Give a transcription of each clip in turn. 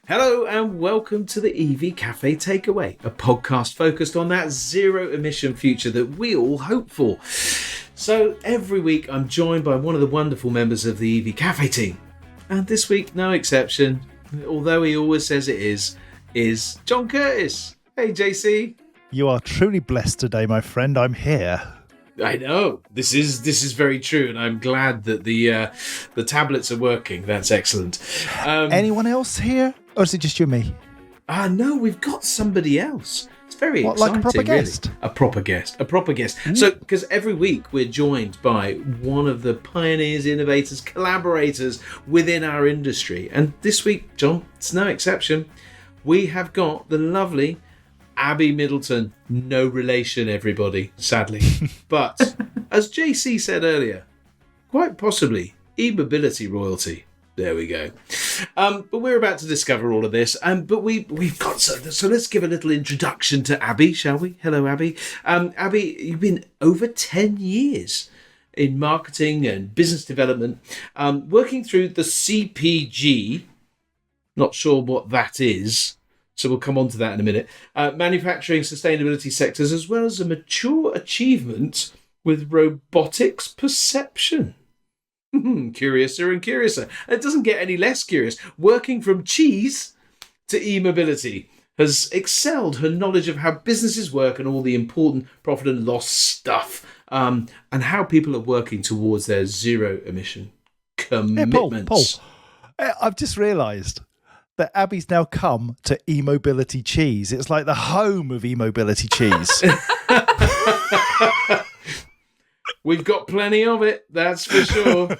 Hello and welcome to the EV Cafe Takeaway, a podcast focused on that zero emission future that we all hope for. So every week I'm joined by one of the wonderful members of the EV Cafe team. And this week, no exception, although he always says it is John Curtis. Hey JC. You are truly blessed today, my friend. I'm here. I know this is very true, and I'm glad that the tablets are working. That's excellent. Anyone else here, or is it just you and me? No, we've got somebody else. It's very exciting. Like a proper guest? Really. A proper guest. So, because every week we're joined by one of the pioneers, innovators, collaborators within our industry, and this week, John, it's no exception. We have got the lovely Abby Middleton. No relation, everybody, sadly. But, as JC said earlier, quite possibly e-mobility royalty. There we go. But we're about to discover all of this. But we've got... So let's give a little introduction to Abby, shall we? Hello, Abby. Abby, you've been over 10 years in marketing and business development, working through the CPG. Not sure what that is. So we'll come on to that in a minute. Manufacturing, sustainability sectors, as well as a mature achievement with robotics perception. Curiouser and curiouser. It doesn't get any less curious. Working from cheese to e-mobility has excelled her knowledge of how businesses work and all the important profit and loss stuff, and how people are working towards their zero emission commitments. Paul, I've just realised that Abby's now come to e-mobility cheese. It's like the home of e-mobility cheese. We've got plenty of it, that's for sure.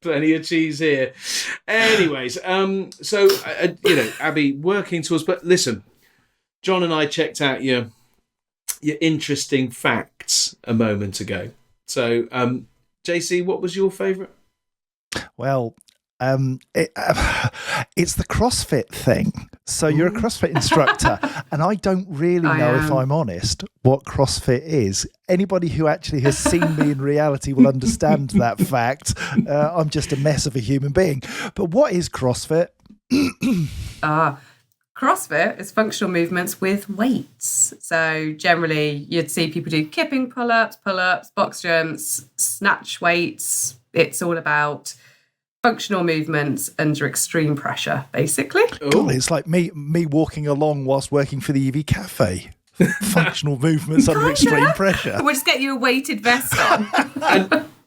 Plenty of cheese here. Anyways, Abby, working towards... But listen, John and I checked out your interesting facts a moment ago. So, JC, what was your favourite? Well... it's the CrossFit thing. So you're a CrossFit instructor, and I don't really know, if I'm honest, what CrossFit is. Anybody who actually has seen me in reality will understand that fact. I'm just a mess of a human being. But what is CrossFit? CrossFit is functional movements with weights. So generally, you'd see people do kipping pull-ups, box jumps, snatch weights. It's all about functional movements under extreme pressure, basically. God, it's like me walking along whilst working for the EV Cafe. Functional movements under extreme pressure. We'll just get you a weighted vest on.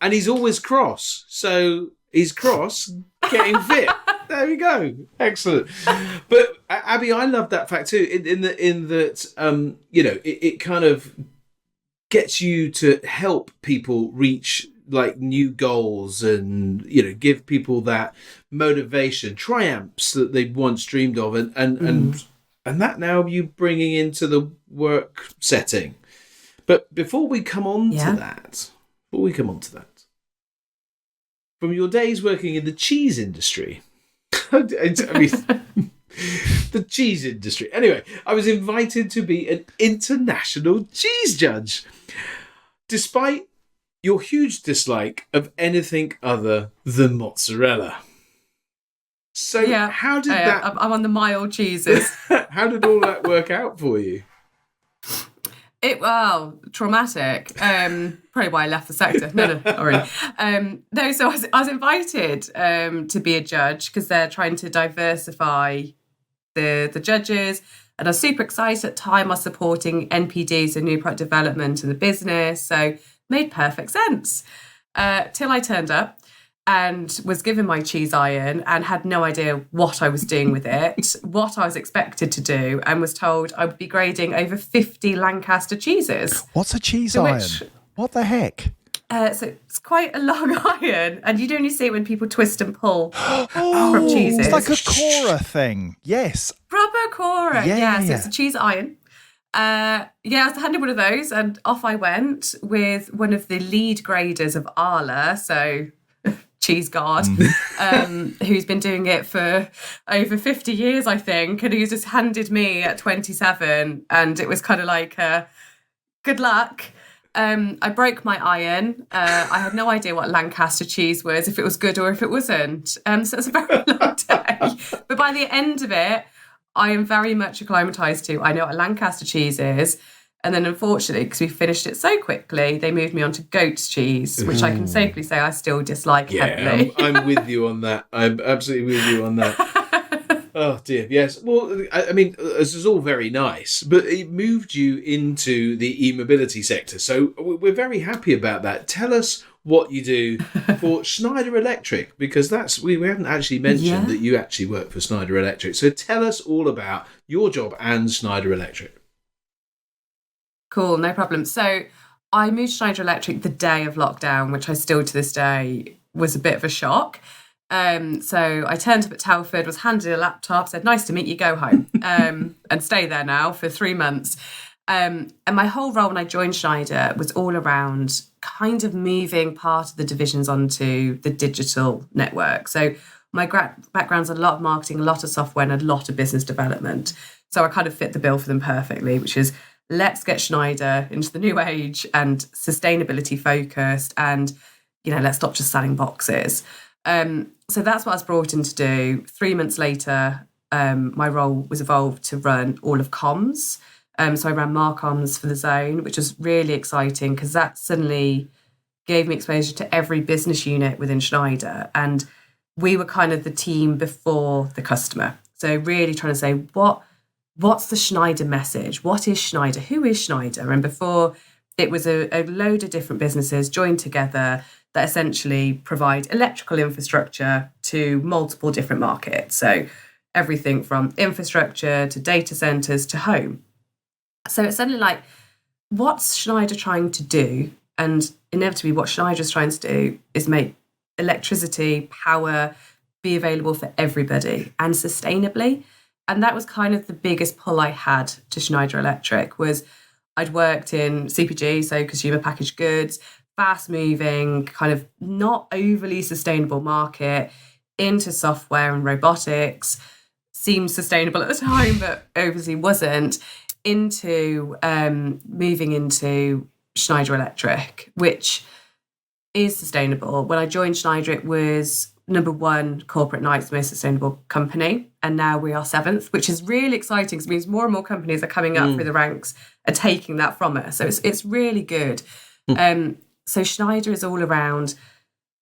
and he's always cross. So he's cross, getting fit. There we go. Excellent. But Abby, I love that fact too, in that it kind of gets you to help people reach like new goals and, give people that motivation, triumphs that they'd once dreamed of, and that now you bringing into the work setting. But before we come on to that, from your days working in the cheese industry, the cheese industry. Anyway, I was invited to be an international cheese judge. Despite your huge dislike of anything other than mozzarella. So how did that... I'm on the mild cheeses. How did all that work out for you? Traumatic. Probably why I left the sector. No, not really. So I was invited to be a judge because they're trying to diversify the judges. And I was super excited at the time. I was supporting NPDs and new product development in the business. So made perfect sense. Till I turned up and was given my cheese iron and had no idea what I was doing with it, what I was expected to do, and was told I would be grading over 50 Lancaster cheeses. What's a cheese iron? What the heck? So it's quite a long iron, and you only see it when people twist and pull from cheeses. It's like a Cora thing. Yes. Proper Cora. Yeah. So it's a cheese iron. I was handed one of those, and off I went with one of the lead graders of Arla, so cheese guard, who's been doing it for over 50 years, I think, and he's just handed me at 27, and it was kind of like, good luck. I broke my iron. I had no idea what Lancaster cheese was, if it was good or if it wasn't. So it was a very long day. But by the end of it, I am very much acclimatised to. I know what Lancaster cheese is. And then unfortunately, because we finished it so quickly, they moved me on to goat's cheese, which I can safely say I still dislike heavily. I'm with you on that. I'm absolutely with you on that. Oh dear, yes. Well, I mean, this is all very nice, but it moved you into the e-mobility sector. So we're very happy about that. Tell us what you do for Schneider Electric, because that's we haven't actually mentioned that you actually work for Schneider Electric. So tell us all about your job and Schneider Electric. Cool, no problem. So I moved to Schneider Electric the day of lockdown, which I still to this day was a bit of a shock. So I turned up at Telford, was handed a laptop, said, nice to meet you, go home, and stay there now for 3 months. And my whole role when I joined Schneider was all around kind of moving part of the divisions onto the digital network. So my background's a lot of marketing, a lot of software, and a lot of business development. So I kind of fit the bill for them perfectly, which is let's get Schneider into the new age and sustainability focused, and let's stop just selling boxes. So that's what I was brought in to do. 3 months later, my role was evolved to run all of comms. So I ran Marcoms for the zone, which was really exciting because that suddenly gave me exposure to every business unit within Schneider. And we were kind of the team before the customer. So really trying to say, what's the Schneider message? What is Schneider? Who is Schneider? And before, it was a load of different businesses joined together that essentially provide electrical infrastructure to multiple different markets. So everything from infrastructure to data centres to home. So it's suddenly like, what's Schneider trying to do? And inevitably what Schneider is trying to do is make electricity, power be available for everybody and sustainably. And that was kind of the biggest pull I had to Schneider Electric was I'd worked in CPG, so consumer packaged goods, fast moving, kind of not overly sustainable market, into software and robotics, seemed sustainable at the time, but obviously wasn't, into moving into Schneider Electric, which is sustainable. When I joined Schneider, it was number one corporate Knight's most sustainable company, and now we are 7th, which is really exciting because it means more and more companies are coming up through the ranks and taking that from us. So it's really good. So Schneider is all around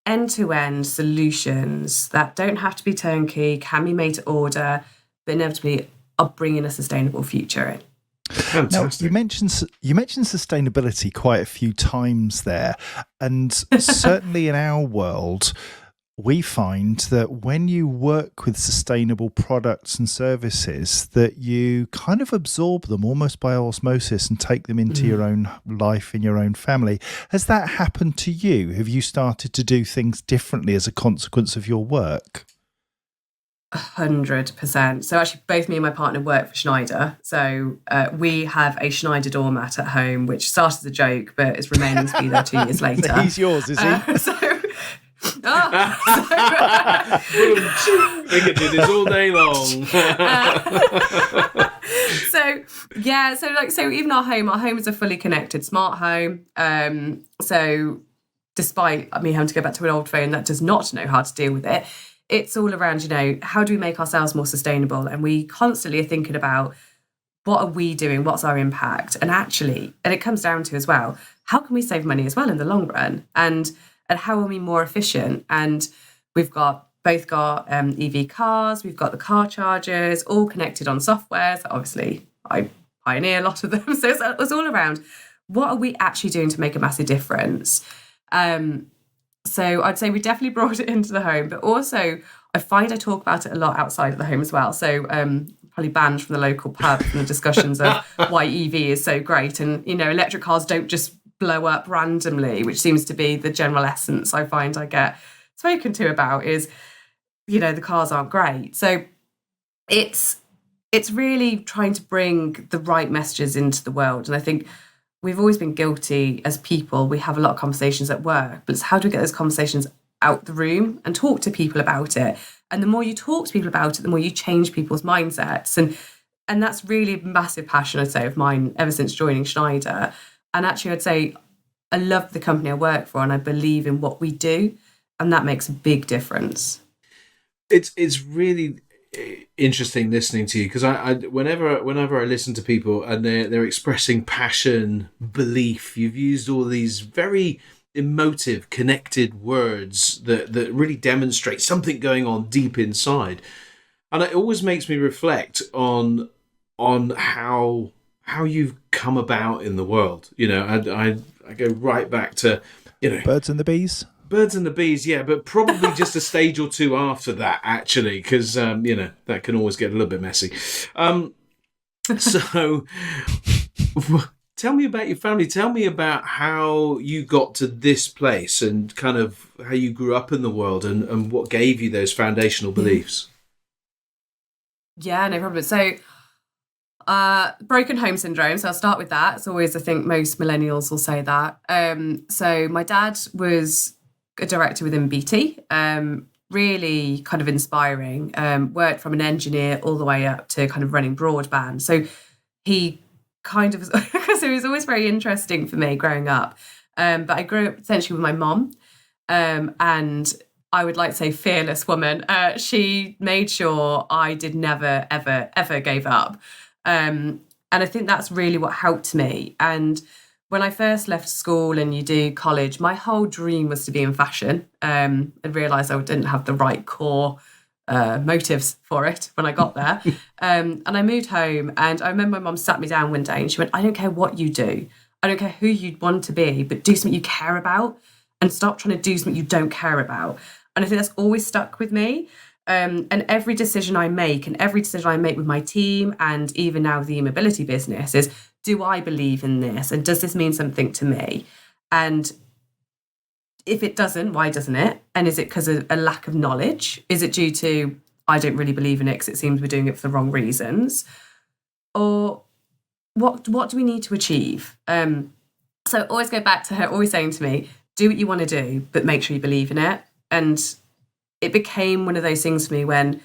end-to-end solutions that don't have to be turnkey, can be made to order, but inevitably are bringing a sustainable future in. Fantastic. Now, you mentioned sustainability quite a few times there, and certainly in our world, we find that when you work with sustainable products and services, that you kind of absorb them almost by osmosis and take them into your own life in your own family. Has that happened to you? Have you started to do things differently as a consequence of your work? 100%. So actually both me and my partner work for Schneider. So we have a Schneider doormat at home, which started as a joke, but is remaining to be there 2 years later. He's yours, is he? We can do this all day long. So even our home is a fully connected smart home. So despite me having to go back to an old phone that does not know how to deal with it, it's all around, how do we make ourselves more sustainable? And we constantly are thinking about what are we doing? What's our impact? And actually, and it comes down to as well, how can we save money as well in the long run? And how are we more efficient? And we've both got EV cars, we've got the car chargers, all connected on software. So obviously, I pioneer a lot of them. So it's all around, what are we actually doing to make a massive difference? So I'd say we definitely brought it into the home, but also I find I talk about it a lot outside of the home as well. So probably banned from the local pub from the discussions of why EV is so great. And, electric cars don't just blow up randomly, which seems to be the general essence I find I get spoken to about is, the cars aren't great. So it's really trying to bring the right messages into the world. And I think we've always been guilty as people. We have a lot of conversations at work, but it's how do we get those conversations out the room and talk to people about it? And the more you talk to people about it, the more you change people's mindsets. And that's really a massive passion, I'd say, of mine ever since joining Schneider. And actually, I'd say I love the company I work for and I believe in what we do, and that makes a big difference. It's really interesting listening to you, because I whenever I listen to people and they're expressing passion, belief, you've used all these very emotive, connected words that really demonstrate something going on deep inside, and it always makes me reflect on how you've come about in the world. I go right back to Birds and the Bees. Birds and the Bees, yeah, but probably just a stage or two after that, actually, because that can always get a little bit messy. So, tell me about your family. Tell me about how you got to this place and kind of how you grew up in the world and what gave you those foundational beliefs. Yeah, no problem. So, broken home syndrome. So I'll start with that. It's always, I think most millennials will say that. So my dad was a director within BT, really kind of inspiring, worked from an engineer all the way up to kind of running broadband. So he kind of, because it was always very interesting for me growing up. But I grew up essentially with my mom, and I would like to say fearless woman. She made sure I did never, ever, ever gave up. And I think that's really what helped me. And when I first left school and you do college, my whole dream was to be in fashion. And realised I didn't have the right core motives for it when I got there. And I moved home, and I remember my mum sat me down one day and she went, I don't care what you do. I don't care who you'd want to be, but do something you care about and stop trying to do something you don't care about. And I think that's always stuck with me. And every decision I make with my team, and even now the e-mobility business, is, do I believe in this? And does this mean something to me? And if it doesn't, why doesn't it? And is it because of a lack of knowledge? Is it due to, I don't really believe in it because it seems we're doing it for the wrong reasons? Or what do we need to achieve? So I always go back to her always saying to me, do what you want to do, but make sure you believe in it. And it became one of those things for me when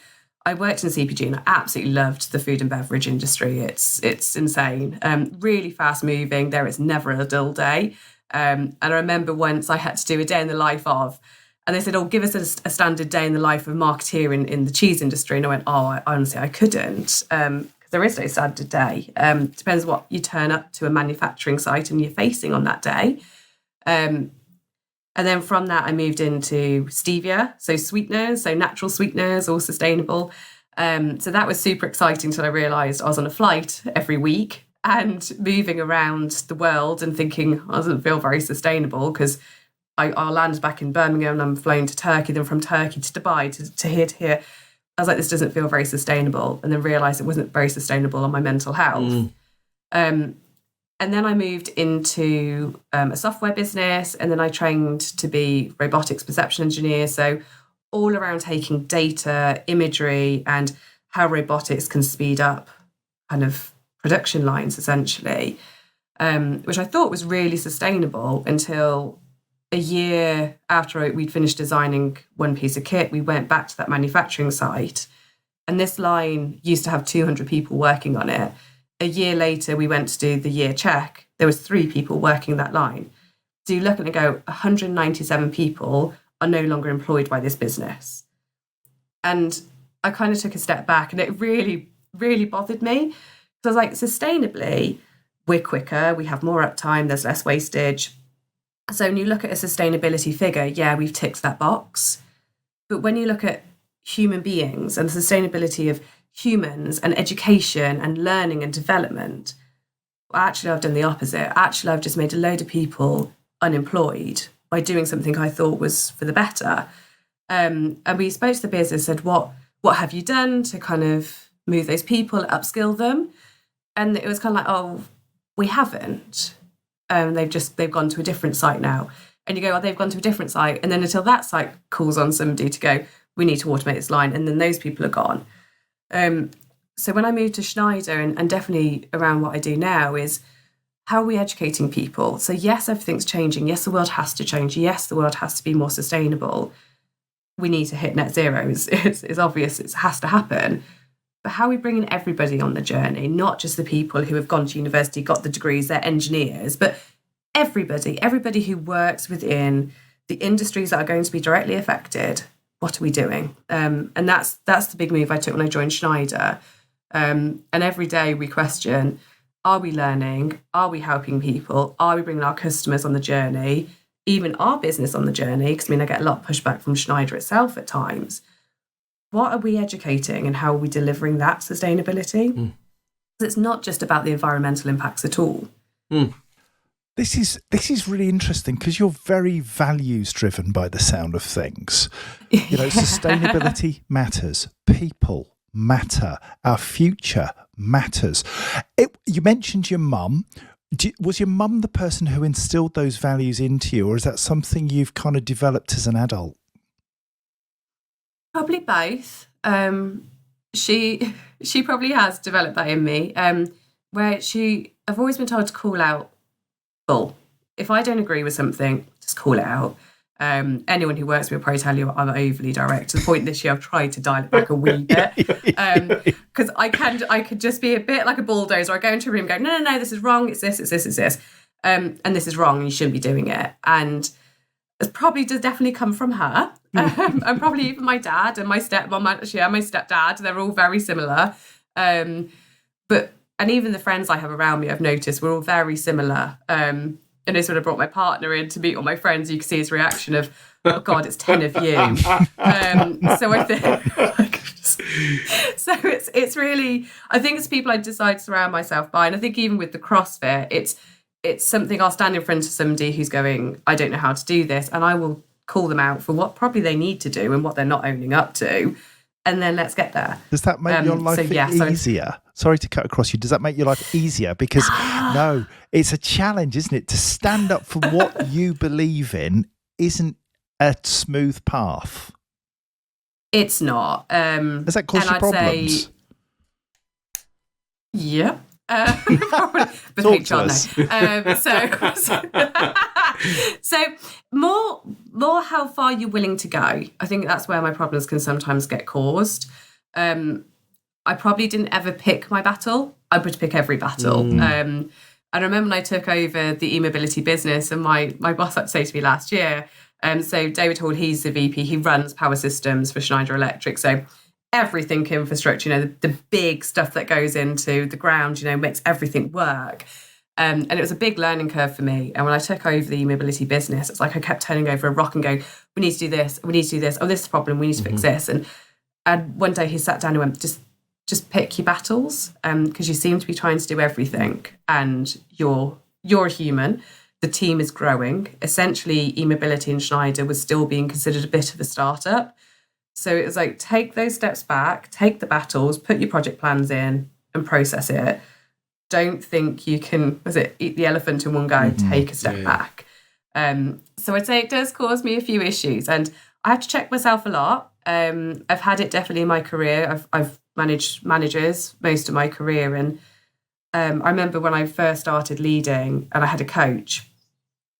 I worked in CPG, and I absolutely loved the food and beverage industry. It's insane, really fast moving. There is never a dull day. And I remember once I had to do a day in the life of, and they said, oh, give us a standard day in the life of marketeer in the cheese industry. And I went, oh, honestly, I couldn't, because there is no standard day. Depends what you turn up to a manufacturing site and you're facing on that day. And then from that, I moved into stevia, so sweeteners, so natural sweeteners, all sustainable. So that was super exciting until I realised I was on a flight every week and moving around the world and thinking I doesn't feel very sustainable, because I'll land back in Birmingham and I'm flown to Turkey, then from Turkey to Dubai to here to here. I was like, this doesn't feel very sustainable, and then realised it wasn't very sustainable on my mental health. And then I moved into a software business, and then I trained to be robotics perception engineer. So all around taking data, imagery, and how robotics can speed up kind of production lines, essentially, which I thought was really sustainable until a year after we'd finished designing one piece of kit. We went back to that manufacturing site, and this line used to have 200 people working on it. A year later, we went to do the year check. There was 3 people working that line. So you look and go, 197 people are no longer employed by this business. And I kind of took a step back, and it really, really bothered me. So I was like, sustainably, we're quicker, we have more uptime, there's less wastage. So when you look at a sustainability figure, yeah, we've ticked that box. But when you look at human beings and the sustainability of humans and education and learning and development, well, actually I've done the opposite. Actually, I've just made a load of people unemployed by doing something I thought was for the better. And we spoke to the business, said, what have you done to kind of move those people, upskill them? And it was kind of like, oh, we haven't. They've gone to a different site now. And you go, oh, they've gone to a different site. And then until that site calls on somebody to go, we need to automate this line, and then those people are gone. So when I moved to Schneider, and definitely around what I do now, is how are we educating people? So yes, everything's changing. Yes, the world has to change. Yes, the world has to be more sustainable. We need to hit net zero. It's obvious. It has to happen. But how are we bringing everybody on the journey? Not just the people who have gone to university, got the degrees, they're engineers, but everybody who works within the industries that are going to be directly affected, what are we doing? And that's the big move I took when I joined Schneider. And every day we question, are we learning? Are we helping people? Are we bringing our customers on the journey? Even our business on the journey? Because I get a lot of pushback from Schneider itself at times. What are we educating and how are we delivering that sustainability? Because it's not just about the environmental impacts at all. This is really interesting because you're very values driven by the sound of things. Sustainability matters. People matter. Our future matters. You mentioned your mum. Was your mum the person who instilled those values into you, or is that something you've kind of developed as an adult? Probably both. She probably has developed that in me. Where I've always been told to call out bull. If I don't agree with something, just call it out. Anyone who works with me will probably tell you I'm overly direct. To the point this year I've tried to dial it back a wee bit. Because I could just be a bit like a bulldozer. I go into a room and go, no, this is wrong, it's this. And this is wrong and you shouldn't be doing it. And it probably does definitely come from her. And probably even my dad and my stepmom, my stepdad, they're all very similar. And even the friends I have around me, I've noticed, we're all very similar. And it's when I brought my partner in to meet all my friends, you can see his reaction of, oh God, it's 10 of you. So I think, so it's really, I think it's people I decide to surround myself by. And I think even with the CrossFit, it's something I'll stand in front of somebody who's going, I don't know how to do this. And I will call them out for what probably they need to do and what they're not owning up to. And then let's get there. Does that make your life easier? Sorry to cut across you. Does that make your life easier? Because no, it's a challenge, isn't it? To stand up for what you believe in isn't a smooth path. It's not. Does that cause you problems? Yeah. But HR, so more how far you're willing to go. I think that's where my problems can sometimes get caused. I probably didn't ever pick my battle. I would pick every battle. And I remember when I took over the e-mobility business, and my boss had to say to me last year, so David Hall, he's the VP, he runs power systems for Schneider Electric. So everything infrastructure, the big stuff that goes into the ground, makes everything work. And it was a big learning curve for me. And when I took over the e-mobility business, it's like I kept turning over a rock and going, we need to do this, we need to do this. Oh, this is a problem, we need to fix this. And one day he sat down and went, just pick your battles, because you seem to be trying to do everything. And you're a human. The team is growing. Essentially, e-mobility in Schneider was still being considered a bit of a startup. So it was like, take those steps back, take the battles, put your project plans in and process it. Don't think you can, eat the elephant in one go, take a step back. So I'd say it does cause me a few issues, and I have to check myself a lot. I've had it definitely in my career. I've managed managers most of my career. And I remember when I first started leading and I had a coach,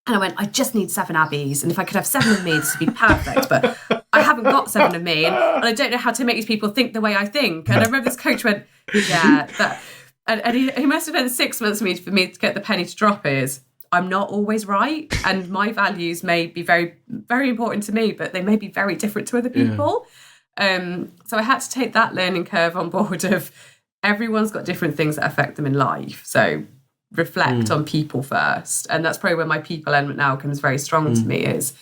and I went, I just need 7 Abbies. And if I could have 7 of me, this would be perfect. But I haven't got 7 of me. And I don't know how to make these people think the way I think. And I remember this coach went, yeah, that. And he must have been 6 months for me to get the penny to drop is, I'm not always right. And my values may be very, very important to me, but they may be very different to other people. Yeah. So I had to take that learning curve on board of everyone's got different things that affect them in life. So reflect on people first. And that's probably where my people element now comes very strong to me is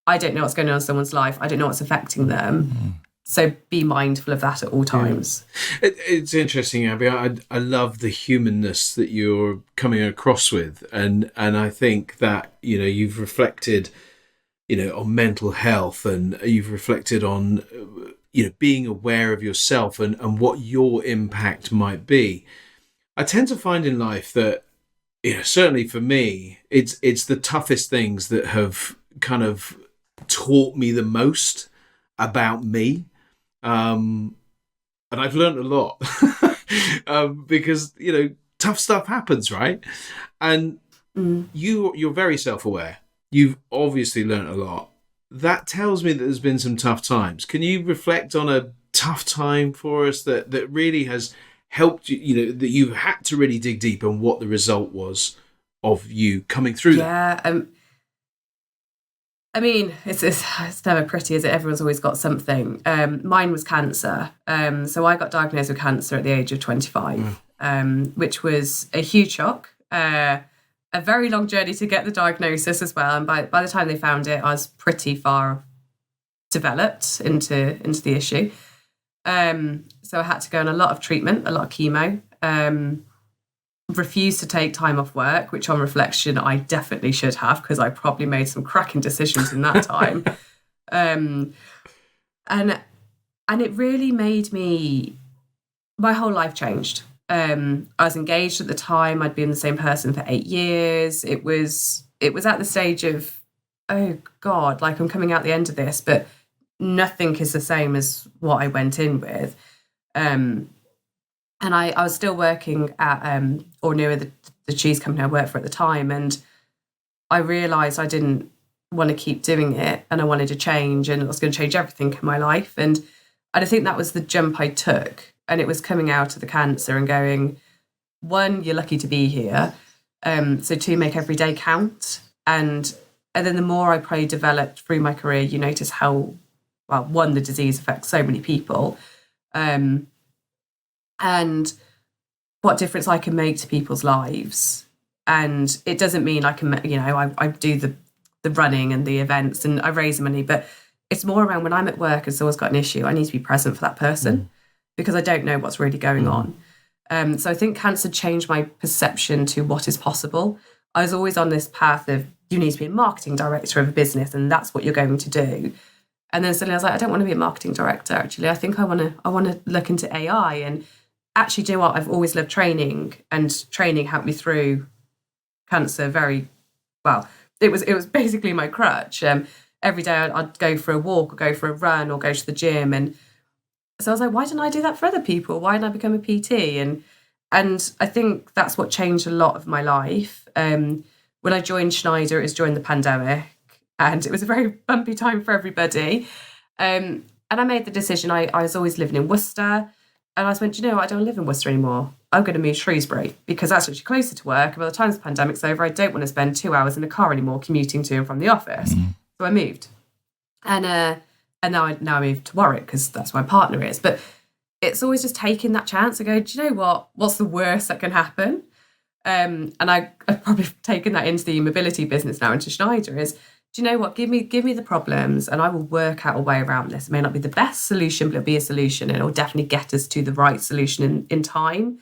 I don't know what's going on in someone's life. I don't know what's affecting them. So be mindful of that at all times. Yeah. It's interesting, Abby. I love the humanness that you're coming across with. And I think that, you've reflected, on mental health, and you've reflected on, being aware of yourself and what your impact might be. I tend to find in life that, certainly for me, it's the toughest things that have kind of taught me the most about me. And I've learned a lot because, tough stuff happens, right? And you're very self-aware. You've obviously learned a lot. That tells me that there's been some tough times. Can you reflect on a tough time for us that really has helped you, that you've had to really dig deep and what the result was of you coming through that? Yeah. I mean, it's never pretty, is it? Everyone's always got something. Mine was cancer. So I got diagnosed with cancer at the age of 25, which was a huge shock. A very long journey to get the diagnosis as well. And by the time they found it, I was pretty far developed into the issue. So I had to go on a lot of treatment, a lot of chemo. Refused to take time off work, which on reflection I definitely should have, because I probably made some cracking decisions in that time. And it really made my whole life changed. I was engaged at the time. I'd been the same person for 8 years. It was at the stage of, oh God, like I'm coming out the end of this, but nothing is the same as what I went in with. And I was still working at, or near the cheese company I worked for at the time. And I realised I didn't want to keep doing it, and I wanted to change, and it was going to change everything in my life. And I think that was the jump I took. And it was coming out of the cancer and going, 1, you're lucky to be here. So 2, make every day count. And then the more I probably developed through my career, you notice how, well, 1, the disease affects so many people. And what difference I can make to people's lives. And it doesn't mean I can, I do the running and the events and I raise money, but it's more around when I'm at work and someone's got an issue, I need to be present for that person because I don't know what's really going on. So I think cancer changed my perception to what is possible. I was always on this path of, you need to be a marketing director of a business and that's what you're going to do. And then suddenly I was like, I don't want to be a marketing director, actually. I think I want to look into AI. And actually, do you know what? I've always loved training, and training helped me through cancer very well. It was basically my crutch. Every day I'd go for a walk or go for a run or go to the gym. And so I was like, why didn't I do that for other people? Why didn't I become a PT? And I think that's what changed a lot of my life. When I joined Schneider, it was during the pandemic, and it was a very bumpy time for everybody. And I made the decision. I was always living in Worcester. And I went, you know what? I don't live in Worcester anymore. I'm going to move to Shrewsbury because that's actually closer to work. And by the time the pandemic's over, I don't want to spend 2 hours in a car anymore commuting to and from the office. So I moved. And now I moved to Warwick because that's where my partner is. But it's always just taking that chance. I go, do you know what? What's the worst that can happen? And I've probably taken that into the mobility business now, into Schneider, is, do you know what? Give me the problems and I will work out a way around this. It may not be the best solution, but it'll be a solution and it'll definitely get us to the right solution in time.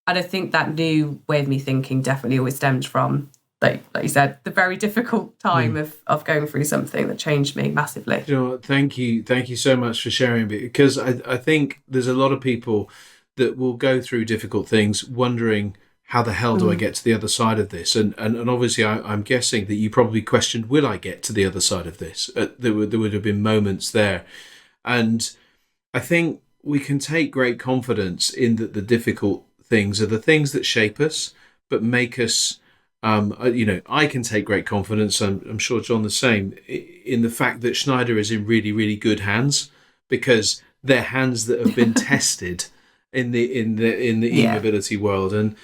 And I think that new way of me thinking definitely always stemmed from, like you said, the very difficult time of going through something that changed me massively. You know what? Thank you so much for sharing, because I think there's a lot of people that will go through difficult things wondering, how the hell do I get to the other side of this? And obviously I'm guessing that you probably questioned, will I get to the other side of this? There would have been moments there. And I think we can take great confidence in that the difficult things are the things that shape us, but make us, I can take great confidence, I'm sure John the same, in the fact that Schneider is in really, really good hands, because they're hands that have been tested in the e-mobility world. And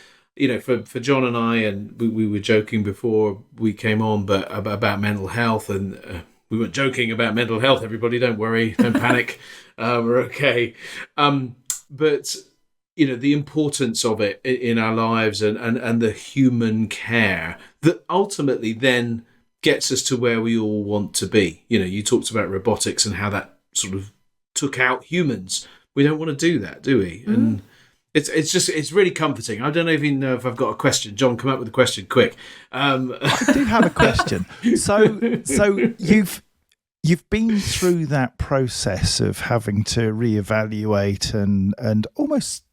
for John and I, and we were joking before we came on, but about mental health, and we weren't joking about mental health. Everybody, don't worry, don't panic, we're okay. But the importance of it in our lives, and the human care that ultimately then gets us to where we all want to be. You talked about robotics and how that sort of took out humans. We don't want to do that, do we? And it's really comforting. I don't even know if I've got a question. John, come up with a question quick. I do have a question. So you've been through that process of having to reevaluate and almost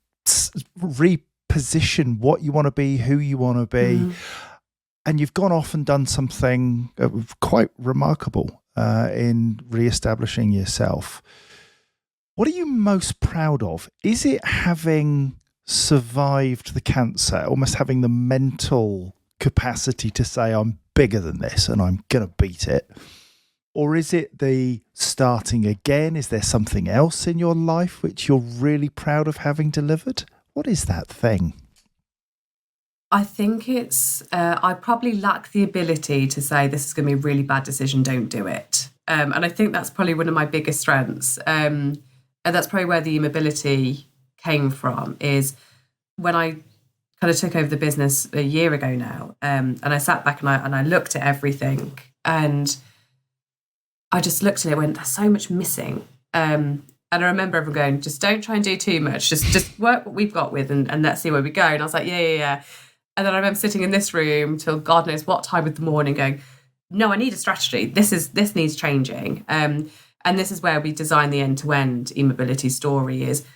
reposition what you want to be, who you want to be, and you've gone off and done something quite remarkable in reestablishing yourself. What are you most proud of? Is it having survived the cancer, almost having the mental capacity to say, I'm bigger than this and I'm going to beat it? Or is it the starting again? Is there something else in your life which you're really proud of having delivered? What is that thing? I think it's, I probably lack the ability to say this is going to be a really bad decision, don't do it. And I think that's probably one of my biggest strengths. And that's probably where the immobility came from, is when I kind of took over the business a year ago now. And I sat back and I looked at everything, and I just looked at it and went, there's so much missing. And I remember everyone going, just don't try and do too much. Just work what we've got with and let's see where we go. And I was like, yeah. And then I remember sitting in this room till God knows what time of the morning going, no, I need a strategy. This needs changing. And this is where we design the end-to-end e-mobility story is,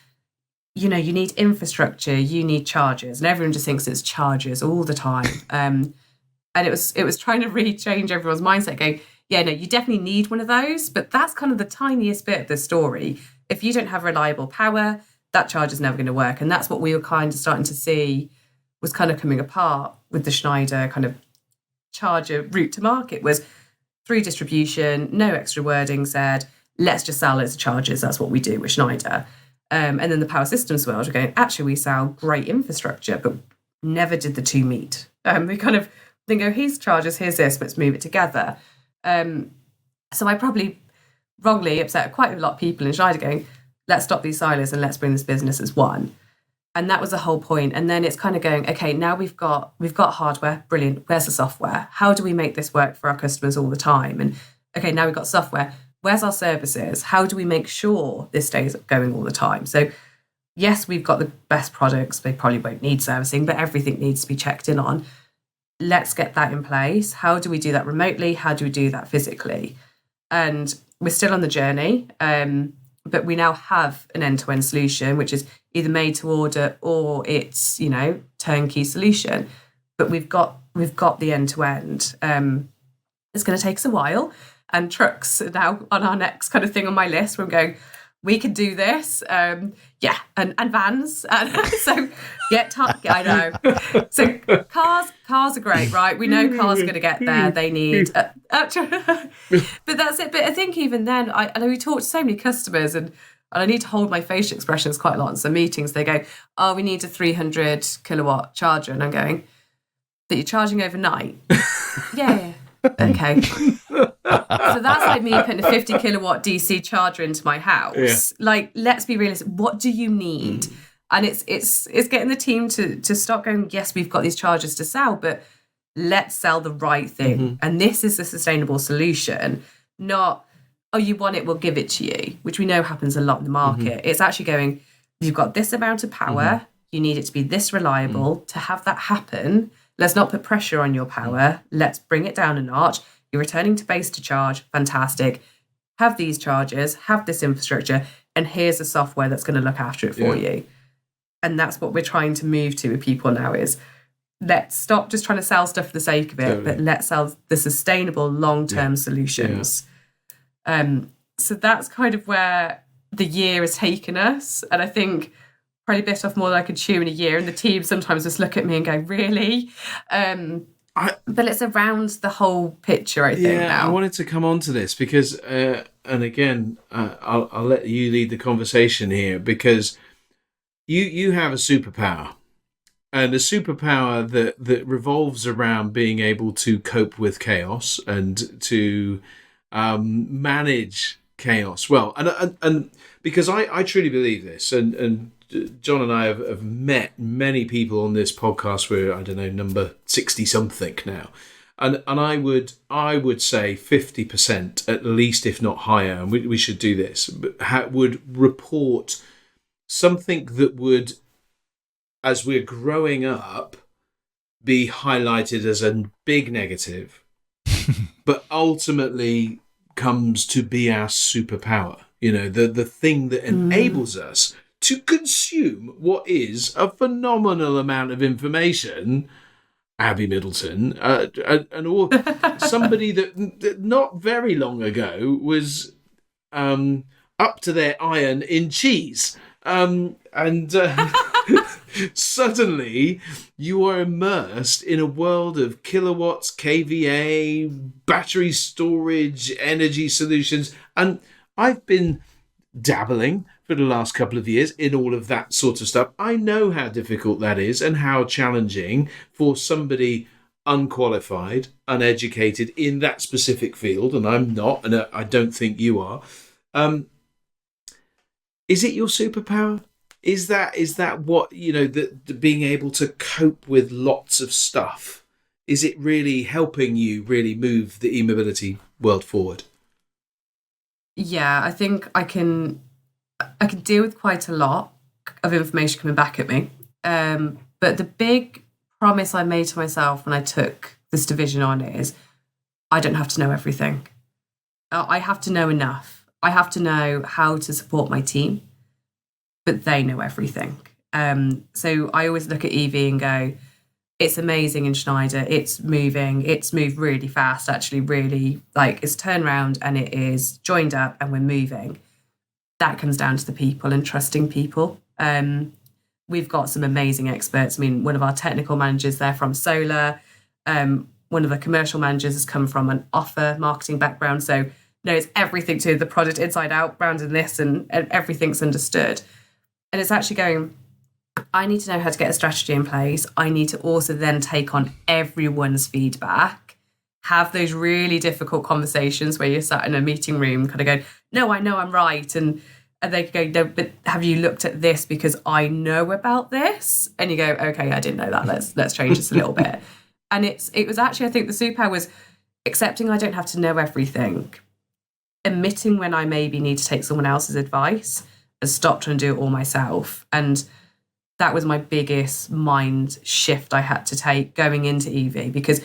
you need infrastructure, you need chargers. And everyone just thinks it's chargers all the time. And it was trying to really change everyone's mindset going, yeah, no, you definitely need one of those. But that's kind of the tiniest bit of the story. If you don't have reliable power, that charger's never going to work. And that's what we were kind of starting to see was kind of coming apart with the Schneider kind of charger route to market, was through distribution, no extra wording, said, let's just sell as chargers. That's what we do with Schneider. And then the power systems world are going, actually, we sell great infrastructure, but never did the two meet. We kind of then go, here's chargers, here's this, let's move it together. So I probably wrongly upset quite a lot of people in Schneider going, let's stop these silos and let's bring this business as one. And that was the whole point. And then it's kind of going, okay, now we've got hardware, brilliant. Where's the software? How do we make this work for our customers all the time? And okay, now we've got software. Where's our services? How do we make sure this stays going all the time? So yes, we've got the best products. They probably won't need servicing, but everything needs to be checked in on. Let's get that in place. How do we do that remotely? How do we do that physically? And we're still on the journey. But we now have an end-to-end solution, which is either made to order or it's, turnkey solution. But we've got the end-to-end. It's going to take us a while. And trucks are now on our next kind of thing on my list. We're going, we can do this. And vans. And so, I know. So cars are great, right? We know cars are going to get there. They need... but that's it. But I think even then, I know we talked to so many customers and I need to hold my facial expressions quite a lot in some meetings. They go, oh, we need a 300 kilowatt charger. And I'm going, that you're charging overnight? Yeah. Okay. So that's like me putting a 50 kilowatt DC charger into my house. Yeah. Like, let's be realistic. What do you need? And it's getting the team to stop going, yes, we've got these chargers to sell, but let's sell the right thing. Mm-hmm. And this is the sustainable solution, not, oh, you want it, we'll give it to you, which we know happens a lot in the market. Mm-hmm. It's actually going, you've got this amount of power, mm-hmm. you need it to be this reliable. Mm-hmm. To have that happen, let's not put pressure on your power. Let's bring it down a notch. You're returning to base to charge. Fantastic. Have these chargers, have this infrastructure, and here's the software that's going to look after it for you. And that's what we're trying to move to with people now is let's stop just trying to sell stuff for the sake of it, but let's sell the sustainable long-term solutions. So that's kind of where the year has taken us. And I think probably bit off more than I could chew in a year. And the team sometimes just look at me and go, really? But it's around the whole picture, I think, now. I wanted to come on to this because, and again, I'll let you lead the conversation here because you have a superpower. And a superpower that revolves around being able to cope with chaos and to manage chaos well. And because I truly believe this, and John and I have met many people on this podcast. We're, I don't know, number 60 something now, and I would say 50% at least, if not higher. And we should do this. But would report something that would, as we're growing up, be highlighted as a big negative, but ultimately comes to be our superpower. The thing that enables us to consume what is a phenomenal amount of information. Abby Middleton, and all somebody that not very long ago was up to their iron in cheese, and suddenly you are immersed in a world of kilowatts, kVA, battery storage, energy solutions, and I've been dabbling for the last couple of years in all of that sort of stuff. I know how difficult that is and how challenging for somebody unqualified, uneducated in that specific field, and I'm not, and I don't think you are. Is it your superpower? Is that what, the being able to cope with lots of stuff? Is it really helping you really move the e-mobility world forward? Yeah, I think I can deal with quite a lot of information coming back at me. But the big promise I made to myself when I took this division on is I don't have to know everything. I have to know enough. I have to know how to support my team, but they know everything. So I always look at EV and go, it's amazing in Schneider. It's moved really fast, actually, really, like, it's turned around and it is joined up and we're moving. That comes down to the people and trusting people. We've got some amazing experts. I mean, one of our technical managers, they're from solar. One of the commercial managers has come from an offer marketing background. So knows everything to the product inside out, branding this, and everything's understood. And it's actually going, I need to know how to get a strategy in place. I need to also then take on everyone's feedback, have those really difficult conversations where you're sat in a meeting room kind of going, no, I know I'm right. And they go, no, but have you looked at this because I know about this? And you go, okay, I didn't know that. Let's change this a little bit. And it was actually, I think the superpower was accepting I don't have to know everything, admitting when I maybe need to take someone else's advice and stop trying to do it all myself. And that was my biggest mind shift I had to take going into EV, because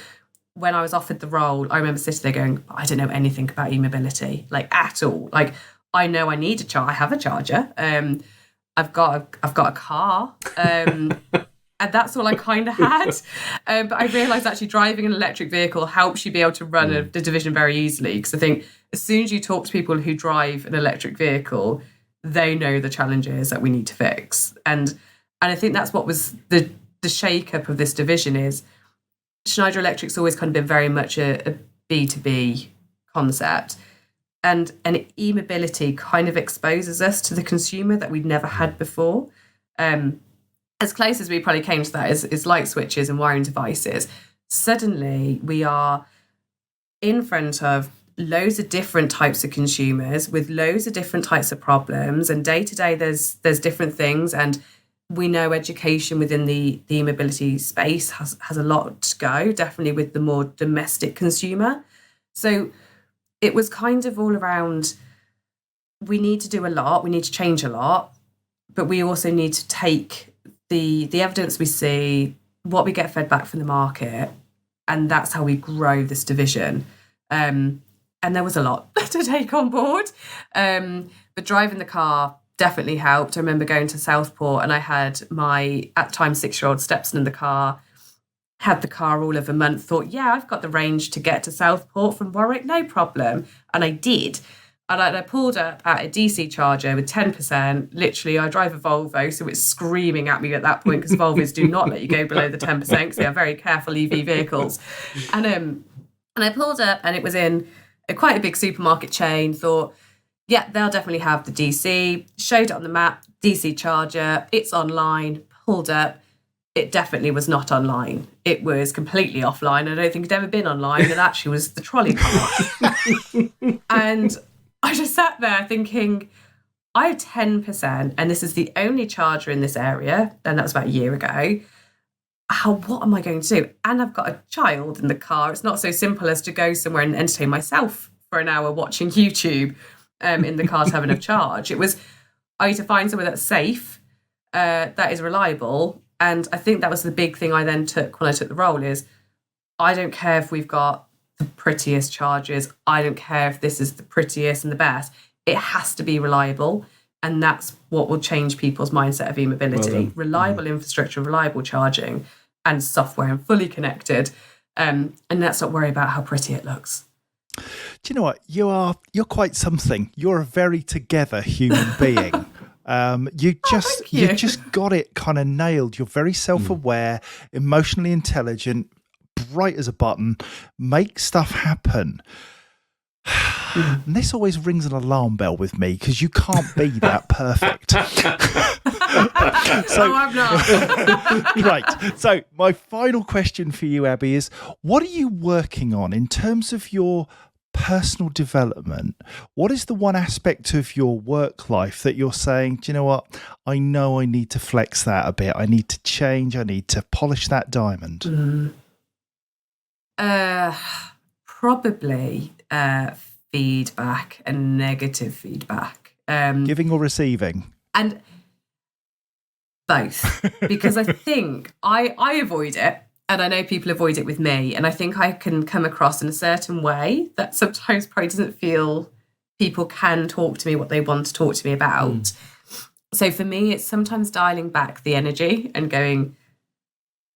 when I was offered the role, I remember sitting there going, I don't know anything about e-mobility, like at all. Like, I know I need a charger. I have a charger. I've got a car. And that's all I kind of had. But I realised actually driving an electric vehicle helps you be able to run the division very easily. Because I think as soon as you talk to people who drive an electric vehicle, they know the challenges that we need to fix. And I think that's what was the shake-up of this division is Schneider Electric's always kind of been very much a B2B concept. And e-mobility kind of exposes us to the consumer that we'd never had before. As close as we probably came to that is light switches and wiring devices. Suddenly we are in front of loads of different types of consumers with loads of different types of problems. And day to day there's different things. And we know education within the e-mobility space has a lot to go, definitely with the more domestic consumer. So it was kind of all around, we need to do a lot, we need to change a lot, but we also need to take the evidence we see, what we get fed back from the market, and that's how we grow this division. And there was a lot to take on board. But driving the car definitely helped. I remember going to Southport and I had my, at the time, 6-year-old stepson in the car, had the car all of a month, thought, yeah, I've got the range to get to Southport from Warwick, no problem. And I did. And I pulled up at a DC charger with 10%. Literally, I drive a Volvo, so it's screaming at me at that point because Volvos do not let you go below the 10% because they are very careful EV vehicles. And I pulled up and it was in quite a big supermarket chain, thought, yeah, they'll definitely have the DC. Showed it on the map, DC charger, it's online, pulled up. It definitely was not online. It was completely offline. I don't think it'd ever been online. It actually was the trolley car. And I just sat there thinking, I have 10%, and this is the only charger in this area, and that was about a year ago. What am I going to do? And I've got a child in the car. It's not so simple as to go somewhere and entertain myself for an hour watching YouTube in the car to have enough charge. It was, I need to find somewhere that's safe, that is reliable. And I think that was the big thing I then took when I took the role is, I don't care if we've got the prettiest chargers. I don't care if this is the prettiest and the best. It has to be reliable. And that's what will change people's mindset of e-mobility. Reliable infrastructure, reliable charging, and software and fully connected. And let's not worry about how pretty it looks. Do you know what? You're quite something. You're a very together human being. You just got it kind of nailed. You're very self-aware, emotionally intelligent, bright as a button, make stuff happen. And this always rings an alarm bell with me because you can't be that perfect. So I'm not. Right. So my final question for you, Abby, is what are you working on in terms of your personal development? What is the one aspect of your work life that you're saying, do you know what? I know I need to flex that a bit. I need to change. I need to polish that diamond. Probably feedback and negative feedback. Giving or receiving? And both. Because I think I avoid it. And I know people avoid it with me. And I think I can come across in a certain way that sometimes probably doesn't feel people can talk to me what they want to talk to me about. So for me, it's sometimes dialing back the energy and going,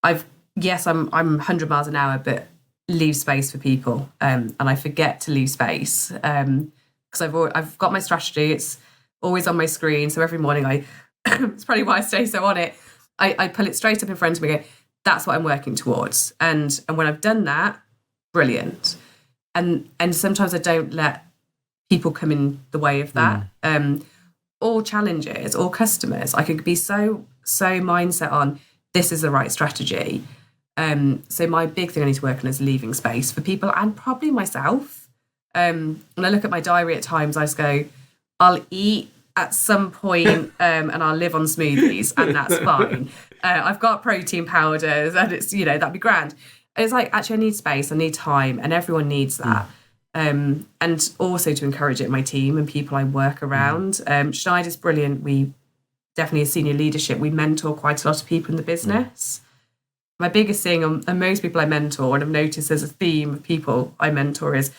I'm 100 miles an hour, but leave space for people. And I forget to leave space because I've got my strategy. It's always on my screen. So every morning it's probably why I stay so on it. I pull it straight up in front of me and go, that's what I'm working towards. And when I've done that, brilliant. And sometimes I don't let people come in the way of that. Or challenges or customers. I could be so mindset on this is the right strategy. So my big thing I need to work on is leaving space for people and probably myself. When I look at my diary at times, I just go, I'll eat at some point and I'll live on smoothies and that's fine. I've got protein powders and it's, that'd be grand. And it's like, actually I need space, I need time, and everyone needs that. And also to encourage it in my team and people I work around. Schneider's brilliant. We definitely as senior leadership, we mentor quite a lot of people in the business. My biggest thing and most people I mentor, and I've noticed there's a theme of people I mentor, is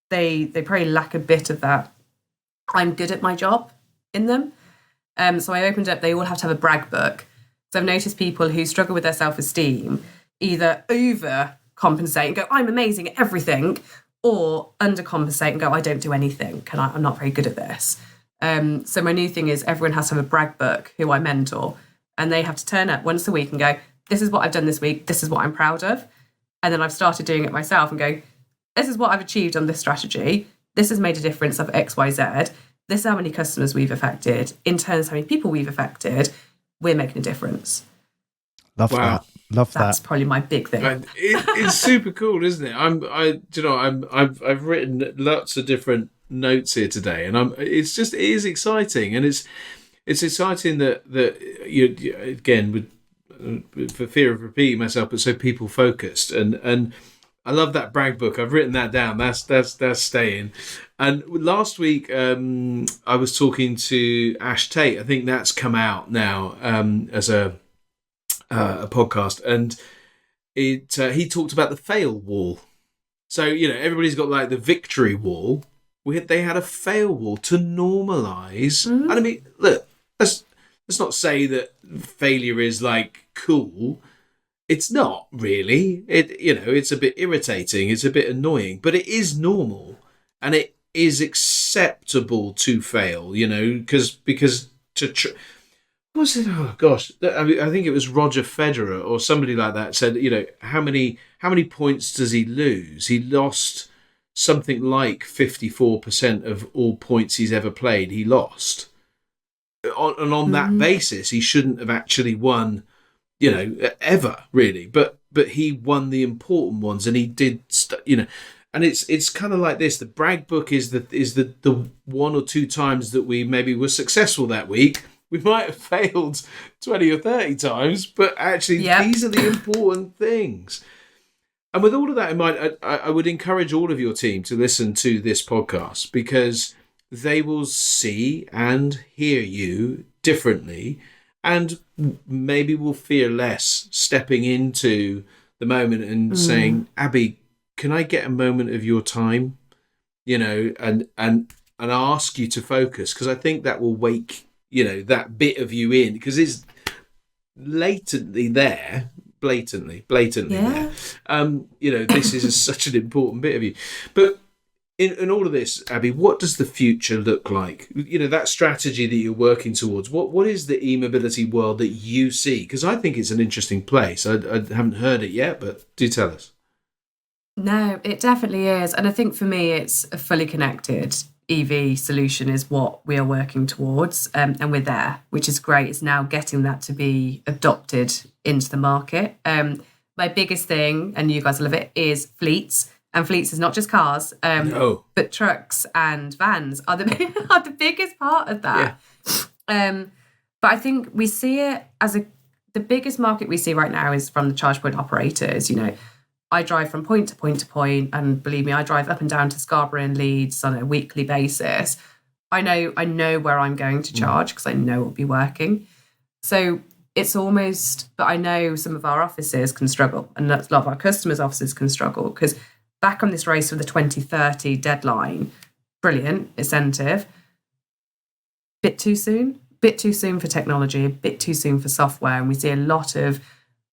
they probably lack a bit of that I'm good at my job in them. So I opened up, they all have to have a brag book. So I've noticed people who struggle with their self-esteem either overcompensate and go, I'm amazing at everything, or undercompensate and go, I don't do anything. I'm not very good at this. So my new thing is everyone has to have a brag book who I mentor, and they have to turn up once a week and go, this is what I've done this week. This is what I'm proud of. And then I've started doing it myself and go, this is what I've achieved on this strategy. This has made a difference of X, Y, Z. This is how many customers we've affected. In terms of how many people we've affected, we're making a difference. Love that. Love that. That's probably my big thing. It's super cool, isn't it? I've written lots of different notes here today, and it is exciting, and it's exciting that you again for fear of repeating myself, but so people focused, and I love that brag book. I've written that down. That's staying. And last week, I was talking to Ash Tate. I think that's come out now as a podcast, and he talked about the fail wall. So everybody's got like the victory wall. They had a fail wall to normalise. And I mean, look, let's not say that failure is like cool. It's not really. It's a bit irritating. It's a bit annoying, but it is normal, and it is acceptable to fail. Because was it? Oh gosh, I think it was Roger Federer or somebody like that said, how many points does he lose? He lost something like 54% of all points he's ever played. He lost, and on that basis, he shouldn't have actually won. Ever really, but he won the important ones, and he did, and it's kind of like this. The brag book is the one or two times that we maybe were successful that week. We might have failed 20 or 30 times, but actually these are the important things. And with all of that in mind, I would encourage all of your team to listen to this podcast, because they will see and hear you differently, and maybe will fear less stepping into the moment and saying, Abby, can I get a moment of your time? And ask you to focus, because I think that will wake, that bit of you in, because it's blatantly there. Blatantly there. This is such an important bit of you. But in all of this, Abby, what does the future look like? That strategy that you're working towards, what is the e-mobility world that you see? Because I think it's an interesting place. I haven't heard it yet, but do tell us. No, it definitely is. And I think for me, it's a fully connected EV solution is what we are working towards. And we're there, which is great. It's now getting that to be adopted into the market. My biggest thing, and you guys love it, is fleets. And fleets is not just cars, No. but trucks and vans are the biggest part of that. Yeah. But I think we see it as the biggest market we see right now is from the charge point operators. You know, I drive from point to point to point, and believe me, I drive up and down to Scarborough and Leeds on a weekly basis. I know where I'm going to charge because I know it'll be working. So it's almost, but I know some of our offices can struggle, and that's a lot of our customers' offices can struggle because back on this race with the 2030 deadline, brilliant incentive, bit too soon for technology, a bit too soon for software, and we see a lot of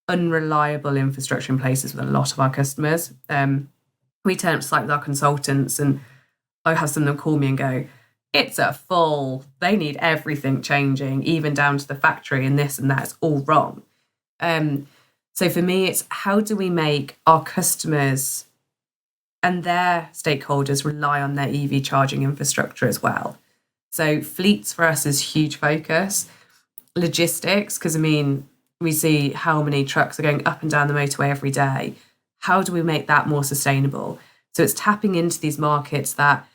unreliable infrastructure in places with a lot of our customers. We turn up to site with our consultants, and I have some of them call me and go, it's they need everything changing, even down to the factory, and this and that is all wrong. So for me, it's how do we make our customers and their stakeholders rely on their EV charging infrastructure as well. So fleets for us is huge focus. Logistics, because we see how many trucks are going up and down the motorway every day. How do we make that more sustainable? So it's tapping into these markets that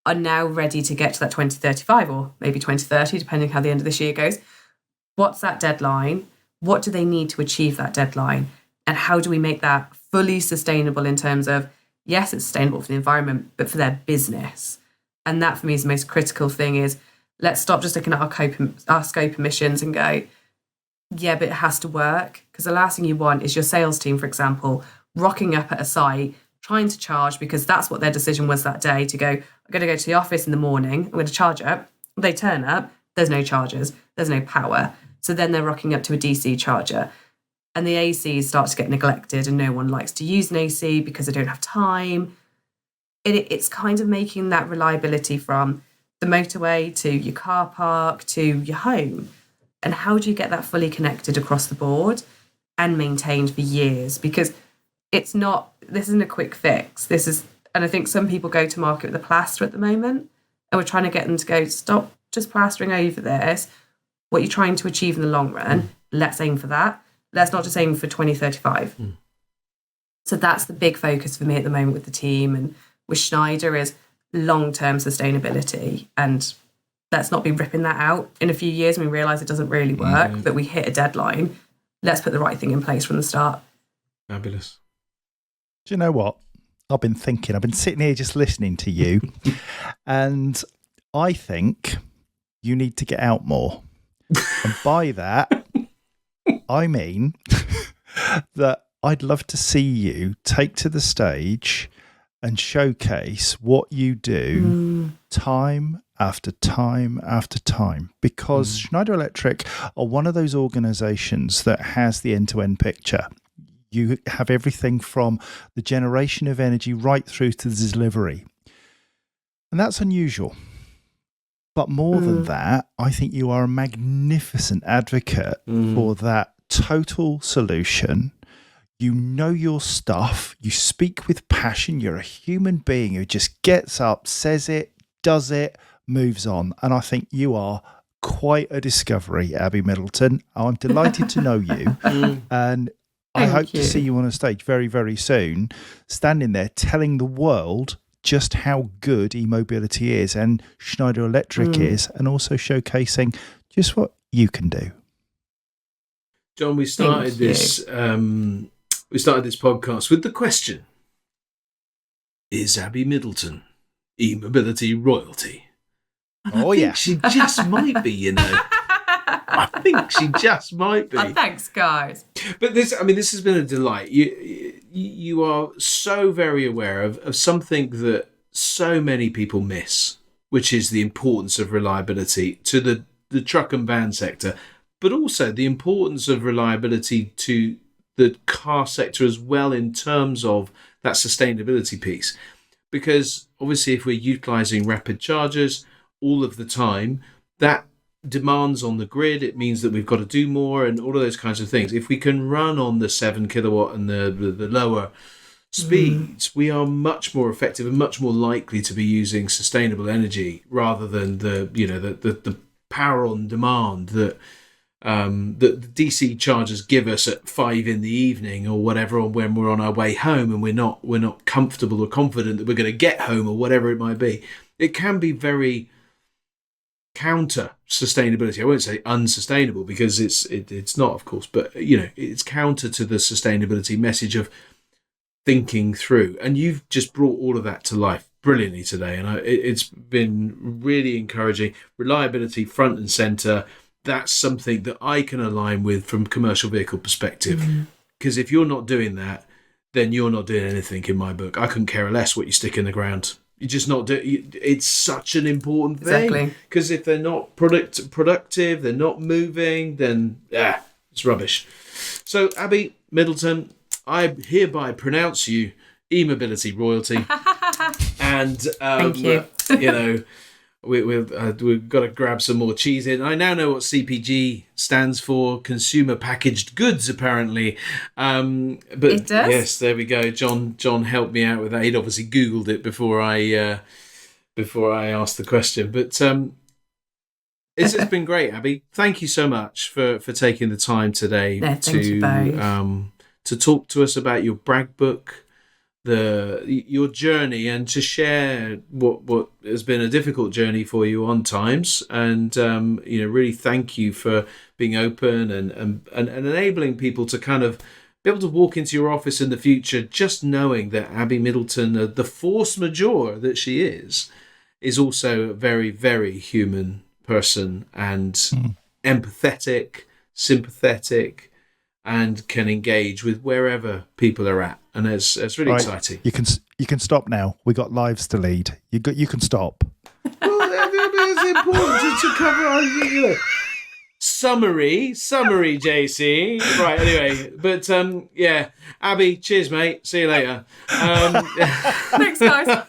are now ready to get to that 2035 or maybe 2030, depending how the end of this year goes. What's that deadline? What do they need to achieve that deadline? And how do we make that fully sustainable in terms of, yes, it's sustainable for the environment, but for their business? And that for me is the most critical thing is let's stop just looking at our scope emissions and go, yeah, but it has to work. Because the last thing you want is your sales team, for example, rocking up at a site, trying to charge because that's what their decision was that day to go, I'm going to go to the office in the morning, I'm going to charge up. They turn up, there's no chargers, there's no power. So then they're rocking up to a DC charger. And the AC starts to get neglected and no one likes to use an AC because they don't have time. It's kind of making that reliability from the motorway to your car park to your home. And how do you get that fully connected across the board and maintained for years? Because this isn't a quick fix. And I think some people go to market with a plaster at the moment, and we're trying to get them to go, stop just plastering over this. What you're trying to achieve in the long run, let's aim for that. Let's not just aim for 2035. So that's the big focus for me at the moment with the team and with Schneider is long-term sustainability. And let's not be ripping that out in a few years when we realise it doesn't really work, but we hit a deadline. Let's put the right thing in place from the start. Fabulous. Do you know what? I've been sitting here just listening to you, and I think you need to get out more. And by that, I mean that I'd love to see you take to the stage and showcase what you do time after time after time, because Schneider Electric are one of those organizations that has the end-to-end picture. You have everything from the generation of energy right through to the delivery. And that's unusual. But more than that, I think you are a magnificent advocate for that total solution. You know your stuff. You speak with passion. You're a human being who just gets up, says it, does it, moves on. And I think you are quite a discovery, Abby Middleton. I'm delighted to know you. And I hope to see you on a stage very, very soon, standing there telling the world just how good e-mobility is and Schneider Electric is, and also showcasing just what you can do. John, we started this podcast with the question: is Abby Middleton e-mobility royalty? And she just might be, you know. I think she just might be. Oh, thanks, guys. But this has been a delight. You are so very aware of something that so many people miss, which is the importance of reliability to the truck and van sector, but also the importance of reliability to the car sector as well in terms of that sustainability piece. Because obviously if we're utilising rapid chargers all of the time, that demands on the grid. It means that we've got to do more and all of those kinds of things. If we can run on the 7 kilowatt and the lower speeds, we are much more effective and much more likely to be using sustainable energy rather than the power on demand that the DC chargers give us at 5 p.m. or whatever, or when we're on our way home and we're not comfortable or confident that we're going to get home or whatever it might be. It can be very counter sustainability. I won't say unsustainable because it's not, of course, but it's counter to the sustainability message of thinking through. And you've just brought all of that to life brilliantly today, and it's been really encouraging. Reliability front and center. That's something that I can align with from commercial vehicle perspective. Because if you're not doing that, then you're not doing anything in my book. I couldn't care less what you stick in the ground. You're just not doing. It's such an important thing. Because if they're not productive, they're not moving, then it's rubbish. So Abby Middleton, I hereby pronounce you e-mobility royalty. And thank you. We've got to grab some more cheese in. I now know what CPG stands for, consumer packaged goods, apparently. But it does? Yes, there we go. John helped me out with that. He'd obviously Googled it before I asked the question. But it's been great, Abby. Thank you so much for taking the time today to talk to us about your brag book, your journey, and to share what has been a difficult journey for you on times, and really thank you for being open and enabling people to kind of be able to walk into your office in the future just knowing that Abby Middleton, the force majeure that she is also a very, very human person and empathetic, sympathetic, and can engage with wherever people are at, and it's really exciting. You can stop now. We got lives to lead. You can stop. Well, it's important to cover. Summary, JC. Right. Anyway, but Abby, cheers, mate. See you later. Thanks, guys.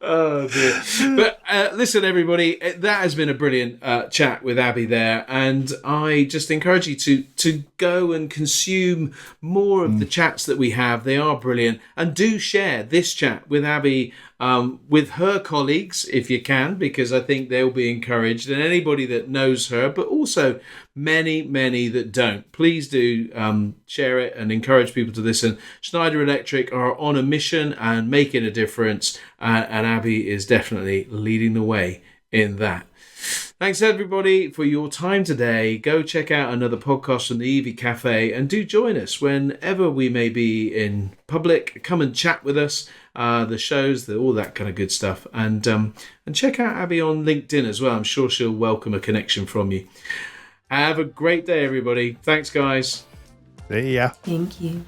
Oh dear. But listen, everybody, that has been a brilliant chat with Abby there, and I just encourage you to go and consume more of the chats that we have. They are brilliant, and do share this chat with Abby with her colleagues if you can, because I think they'll be encouraged, and anybody that knows her, but also many that don't. Please do share it and encourage people to listen. Schneider Electric are on a mission and making a difference, and Abby is definitely leading the way in that. Thanks everybody for your time today. Go check out another podcast from the EV Cafe, and do join us whenever we may be in public. Come and chat with us, the shows, all that kind of good stuff, and check out Abby on LinkedIn as well. I'm sure she'll welcome a connection from you. Have a great day, everybody. Thanks, guys. See ya. Thank you.